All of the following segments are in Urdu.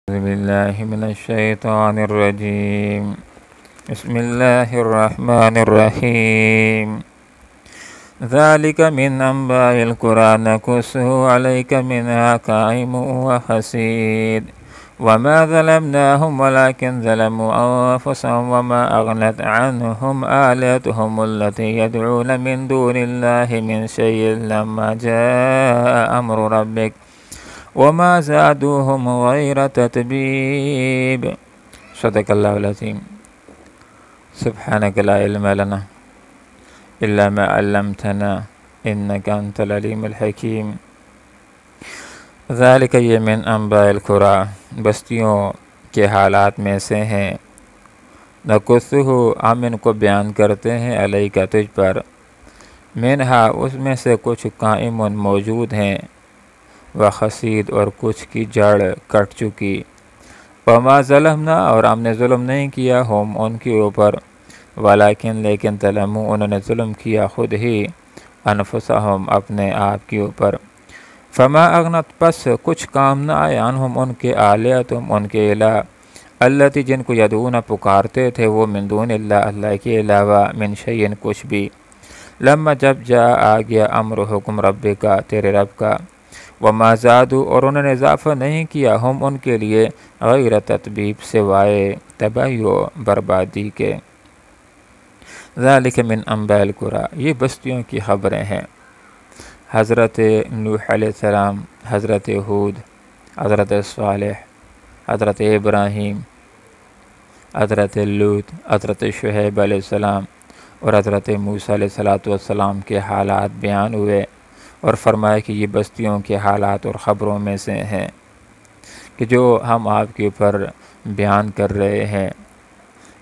أعوذ بالله من الشيطان الرجيم. بسم الله الرحمن الرحيم. ذلك من أنباء القرى نقصه عليك منها قائم وحصيد وما ظلمناهم ولكن ظلموا أنفسهم وما أغنت عنهم آلهتهم التي يدعون من دون الله من شيء لما جاء أمر ربك وما زادوهم غير تتبيب. صدق اللہ العظیم. سبحانك لا علم لنا إلا ما علمتنا إنك أنت العليم الحكيم. ذالک یہ من انباء القرى بستیوں کے حالات میں سے ہیں. نقصہ ہم ان کو بیان کرتے ہیں علیک تجھ پر. منہا اس میں سے کچھ قائم موجود ہیں وخصید اور کچھ کی جڑ کٹ چکی. وما ظلمنا اور ہم نے ظلم نہیں کیا ہم ان کے اوپر لیکن ظلموا انہوں نے ظلم کیا خود ہی انفسہم اپنے آپ کے اوپر. فما اغنت پس کچھ کام نہ آئے عنہم ان کے آلیہتم ان کے الہ التی جن کو یدعون پکارتے تھے وہ من دون اللہ اللہ کے علاوہ من شیئن کچھ بھی. لما جب جا آ گیا امر حکم رب کا تیرے رب کا. وما زادوا اور انہوں نے اضافہ نہیں کیا ہم ان کے لیے غیر تتبیب سوائے تباہی و بربادی کے. ذالک من انباء القرى یہ بستیوں کی خبریں ہیں. حضرت نوح علیہ السلام، حضرت ہود، حضرت صالح، حضرت ابراہیم، حضرت لوط، حضرت شعیب علیہ السلام اور حضرت موسیٰ علیہ السلام کے حالات بیان ہوئے اور فرمایا کہ یہ بستیوں کے حالات اور خبروں میں سے ہیں کہ جو ہم آپ کے اوپر بیان کر رہے ہیں.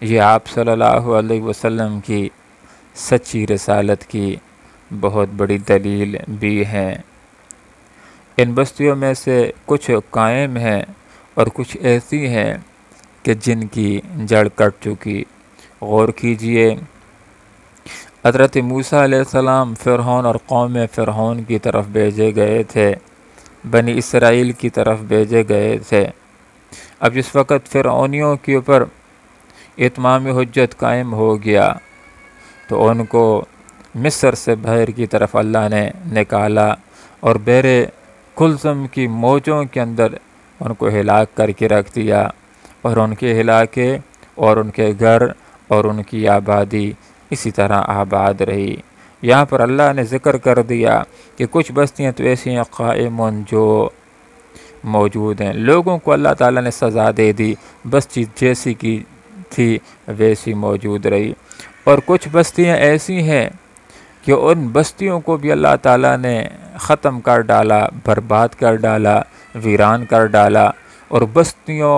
یہ آپ صلی اللہ علیہ وسلم کی سچی رسالت کی بہت بڑی دلیل بھی ہیں. ان بستیوں میں سے کچھ قائم ہیں اور کچھ ایسی ہیں کہ جن کی جڑ کٹ چکی. غور کیجئے، حضرت موسیٰ علیہ السلام فرعون اور قوم فرعون کی طرف بھیجے گئے تھے، بنی اسرائیل کی طرف بھیجے گئے تھے. اب جس وقت فرعونیوں کے اوپر اتمام حجت قائم ہو گیا تو ان کو مصر سے بحر کی طرف اللہ نے نکالا اور بحر کلثم کی موجوں کے اندر ان کو ہلاک کر کے رکھ دیا اور ان کے علاقے اور ان کے گھر اور ان کی آبادی اسی طرح آباد رہی. یہاں پر اللہ نے ذکر کر دیا کہ کچھ بستیاں تو ایسی ہیں قائم جو موجود ہیں. لوگوں کو اللہ تعالیٰ نے سزا دے دی، بستی جیسی کی تھی ویسی موجود رہی. اور کچھ بستیاں ایسی ہیں کہ ان بستیوں کو بھی اللہ تعالیٰ نے ختم کر ڈالا، برباد کر ڈالا، ویران کر ڈالا. اور بستیوں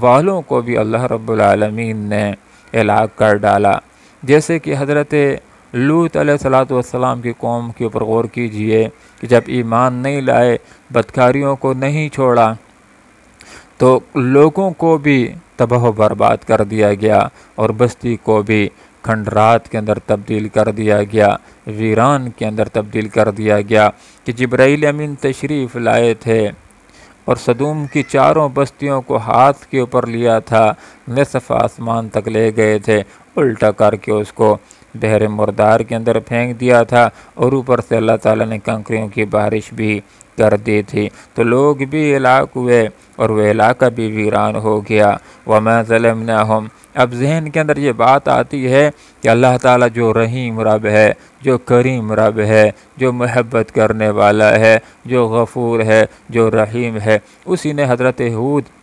والوں کو بھی اللہ رب العالمین نے ہلاک کر ڈالا. جیسے کہ حضرت لوط علیہ السلام کی قوم کے اوپر غور کیجئے کہ جب ایمان نہیں لائے، بدکاریوں کو نہیں چھوڑا تو لوگوں کو بھی تباہ و برباد کر دیا گیا اور بستی کو بھی کھنڈرات کے اندر تبدیل کر دیا گیا، ویران کے اندر تبدیل کر دیا گیا. کہ جبرائیل امین تشریف لائے تھے اور صدوم کی چاروں بستیوں کو ہاتھ کے اوپر لیا تھا، نصف آسمان تک لے گئے تھے، الٹا کر کے اس کو بحر مردار کے اندر پھینک دیا تھا اور اوپر سے اللہ تعالیٰ نے کنکریوں کی بارش بھی کر دی تھی. تو لوگ بھی ہلاک ہوئے اور وہ علاقہ بھی ویران ہو گیا. وما ظلمناہم اب ذہن کے اندر یہ بات آتی ہے کہ اللہ تعالیٰ جو رحیم رب ہے، جو کریم رب ہے، جو محبت کرنے والا ہے، جو غفور ہے، جو رحیم ہے، اسی نے حضرت ہود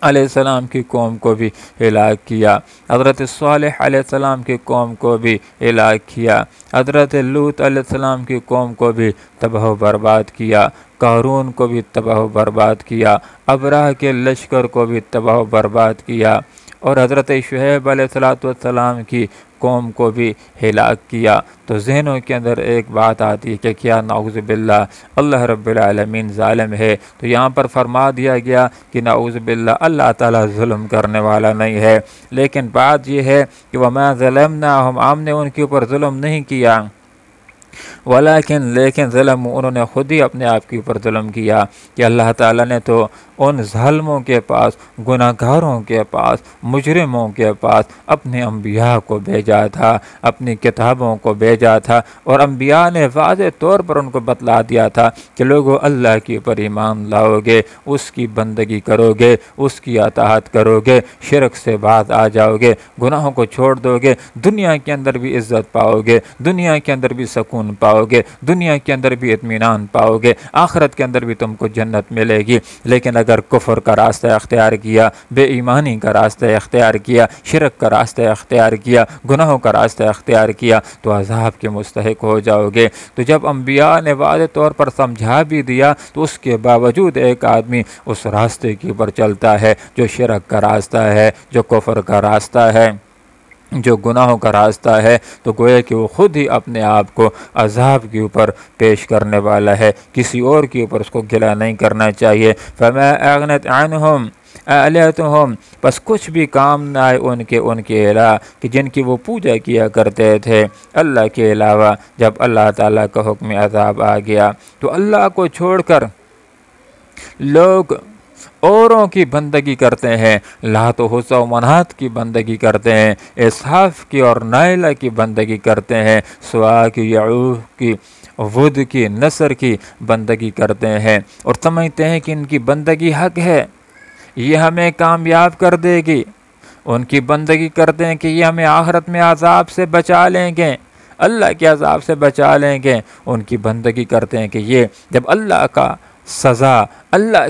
علیہ السلام کی قوم کو بھی ہلاک کیا، حضرت صالح علیہ السلام کی قوم کو بھی ہلاک کیا، حضرت لوط علیہ السلام کی قوم کو بھی تباہ و برباد کیا، قارون کو بھی تباہ و برباد کیا، ابراہ کے لشکر کو بھی تباہ و برباد کیا، اور حضرت شعیب علیہ السلام کی قوم کو بھی ہلاک کیا. تو ذہنوں کے اندر ایک بات آتی ہے کہ کیا نعوذ باللہ اللہ رب العالمین ظالم ہے؟ تو یہاں پر فرما دیا گیا کہ نعوذ باللہ اللہ تعالیٰ ظلم کرنے والا نہیں ہے. لیکن بات یہ ہے کہ وما ظلمناہم ہم نے ان کے اوپر ظلم نہیں کیا لیکن ظلم انہوں نے خود ہی اپنے آپ کے اوپر ظلم کیا کہ اللہ تعالیٰ نے تو ان ظالموں کے پاس، گناہ گاروں کے پاس، مجرموں کے پاس اپنے انبیاء کو بھیجا تھا، اپنی کتابوں کو بھیجا تھا، اور انبیاء نے واضح طور پر ان کو بتلا دیا تھا کہ لوگوں اللہ کے اوپر ایمان لاؤ گے، اس کی بندگی کرو گے، اس کی اطاعت کرو گے، شرک سے باز آ جاؤ گے، گناہوں کو چھوڑ دو گے، دنیا کے اندر بھی عزت پاؤ گے، دنیا کے اندر بھی سکون پاؤ گے، دنیا کے اندر بھی اطمینان پاؤ گے، آخرت کے اندر بھی تم کو جنت ملے گی۔ لیکن اگر کفر کا راستہ اختیار کیا، بے ایمانی کا راستہ اختیار کیا، شرک کا راستہ اختیار کیا، گناہوں کا راستہ اختیار کیا تو عذاب کے مستحق ہو جاؤ گے۔ تو جب انبیاء نے واضح طور پر سمجھا بھی دیا تو اس کے باوجود ایک آدمی اس راستے کے اوپر چلتا ہے جو شرک کا راستہ ہے، جو کفر کا راستہ ہے، جو گناہوں کا راستہ ہے، تو گویا کہ وہ خود ہی اپنے آپ کو عذاب کے اوپر پیش کرنے والا ہے، کسی اور کے اوپر اس کو گلہ نہیں کرنا چاہیے۔ فَمَا أَغْنَتْ عَنْهُمْ آلِهَتُهُمْ، بس کچھ بھی کام نہ آئے ان کے الہ کہ جن کی وہ پوجا کیا کرتے تھے اللہ کے علاوہ۔ جب اللہ تعالیٰ کا حکم عذاب آ گیا تو اللہ کو چھوڑ کر لوگ اوروں کی بندگی کرتے ہیں، لات و عزا و منات کی بندگی کرتے ہیں، اسحاف کی اور نائلہ کی بندگی کرتے ہیں، سوا کی، یعوق کی، ود کی، نصر کی بندگی کرتے ہیں، اور سمجھتے ہیں کہ ان کی بندگی حق ہے، یہ ہمیں کامیاب کر دے گی۔ ان کی بندگی کرتے ہیں کہ یہ ہمیں آخرت میں عذاب سے بچا لیں گے، اللہ کے عذاب سے بچا لیں گے۔ ان کی بندگی کرتے ہیں کہ یہ جب اللہ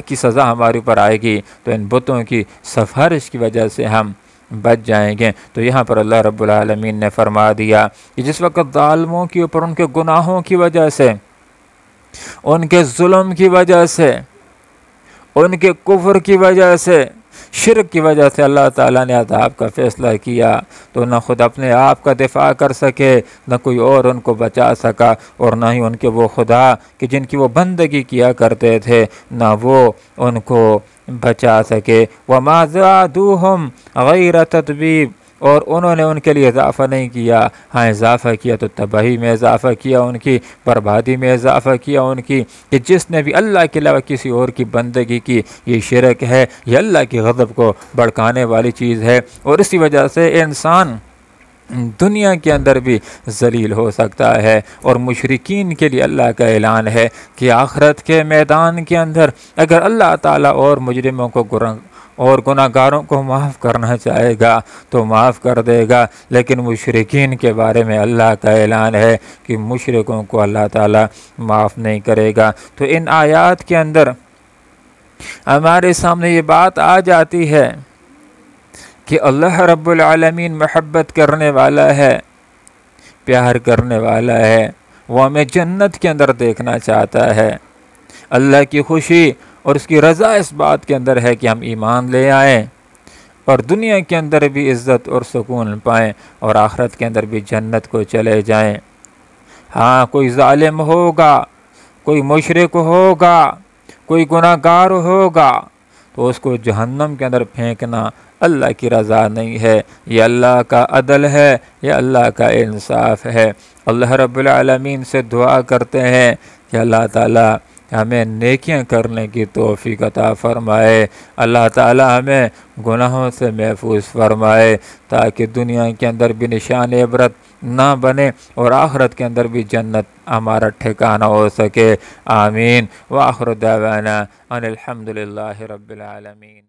کی سزا ہمارے اوپر آئے گی تو ان بتوں کی سفارش کی وجہ سے ہم بچ جائیں گے۔ تو یہاں پر اللہ رب العالمین نے فرما دیا کہ جس وقت ظالموں کے اوپر ان کے گناہوں کی وجہ سے، ان کے ظلم کی وجہ سے، ان کے کفر کی وجہ سے، شرک کی وجہ سے اللہ تعالیٰ نے عذاب کا فیصلہ کیا تو نہ خود اپنے آپ کا دفاع کر سکے، نہ کوئی اور ان کو بچا سکا، اور نہ ہی ان کے وہ خدا کہ جن کی وہ بندگی کیا کرتے تھے نہ وہ ان کو بچا سکے۔ وَمَا زَادُوهُمْ غَيْرَ تَتْبِيبٍ، اور انہوں نے ان کے لیے اضافہ نہیں کیا، ہاں اضافہ کیا تو تباہی میں اضافہ کیا، ان کی بربادی میں اضافہ کیا ان کی، کہ جس نے بھی اللہ کے علاوہ کسی اور کی بندگی کی یہ شرک ہے، یہ اللہ کی غضب کو بھڑکانے والی چیز ہے، اور اسی وجہ سے انسان دنیا کے اندر بھی ذلیل ہو سکتا ہے۔ اور مشرکین کے لیے اللہ کا اعلان ہے کہ آخرت کے میدان کے اندر اگر اللہ تعالیٰ اور مجرموں کو اور گناہ گاروں کو معاف کرنا چاہے گا تو معاف کر دے گا، لیکن مشرکین کے بارے میں اللہ کا اعلان ہے کہ مشرکوں کو اللہ تعالیٰ معاف نہیں کرے گا۔ تو ان آیات کے اندر ہمارے سامنے یہ بات آ جاتی ہے کہ اللہ رب العالمین محبت کرنے والا ہے، پیار کرنے والا ہے، وہ ہمیں جنت کے اندر دیکھنا چاہتا ہے۔ اللہ کی خوشی اور اس کی رضا اس بات کے اندر ہے کہ ہم ایمان لے آئیں اور دنیا کے اندر بھی عزت اور سکون پائیں اور آخرت کے اندر بھی جنت کو چلے جائیں۔ ہاں کوئی ظالم ہوگا، کوئی مشرک ہوگا، کوئی گناہ گار ہوگا تو اس کو جہنم کے اندر پھینکنا اللہ کی رضا نہیں ہے، یہ اللہ کا عدل ہے، یہ اللہ کا انصاف ہے۔ اللہ رب العالمین سے دعا کرتے ہیں کہ اللہ تعالیٰ ہمیں نیکیاں کرنے کی توفیق عطا فرمائے، اللہ تعالیٰ ہمیں گناہوں سے محفوظ فرمائے تاکہ دنیا کے اندر بھی نشان عبرت نہ بنے اور آخرت کے اندر بھی جنت ہمارا ٹھکانہ ہو سکے۔ آمین۔ وآخر دعوانا ان الحمد للہ رب العالمین۔